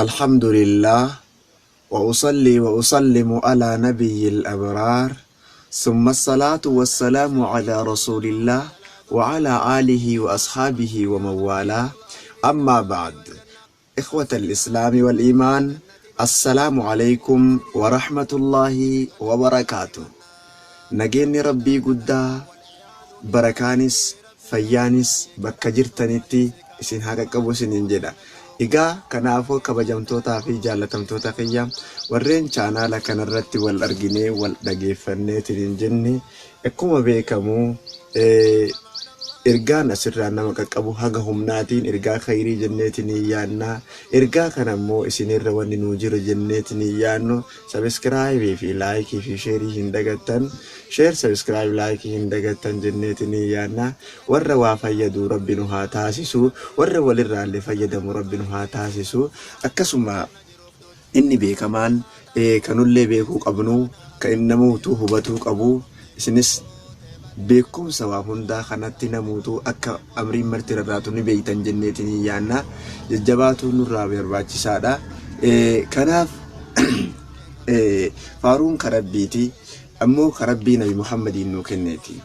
الحمد لله وأصلي وأسلم على نبي الأبرار ثم الصلاة والسلام على رسول الله وعلى آله وأصحابه ومن والاه أما بعد إخوة الإسلام والإيمان السلام عليكم ورحمة الله وبركاته نجيني ربي قدا بركانس فيانس بكجرتنتي isin haqa qabu isinin jedha. Egaa kanaafuu kabajamtootaa fi jaallatamtoota kiyya warreen chaanaala kanarratti wal arginee wal dhageeffanneetiin jenne akkuma beekamu ergaan asirraa nama qaqqabu haga humnaatiin ergaa khayrii jenneetiin yaannaa ergaa kanammoo isinirra wanni nuu jiru jenneetiin yaannu subscribe fi like fi share hin dagattan share subscribe like hin dagattan jenneetiin yaannaa warra waa fayyadu rabbi nu haa taasisu warra walirraallee fayyadamu rabbi nu haa taasisu akkasuma inni beekamaan kanullee beekuu qabnu ka innamuutu hubatuu qabu isinis beekumsa waa hundaa kanatti namuutu akka amriin martirarraatu ni beeytan jenneetiin yaanna jajjabaatu nurraa barbaachisaadha. Kanaaf faaruun karabbiiti ammoo karabbii nabi Muhammadiin nuu kenneeti.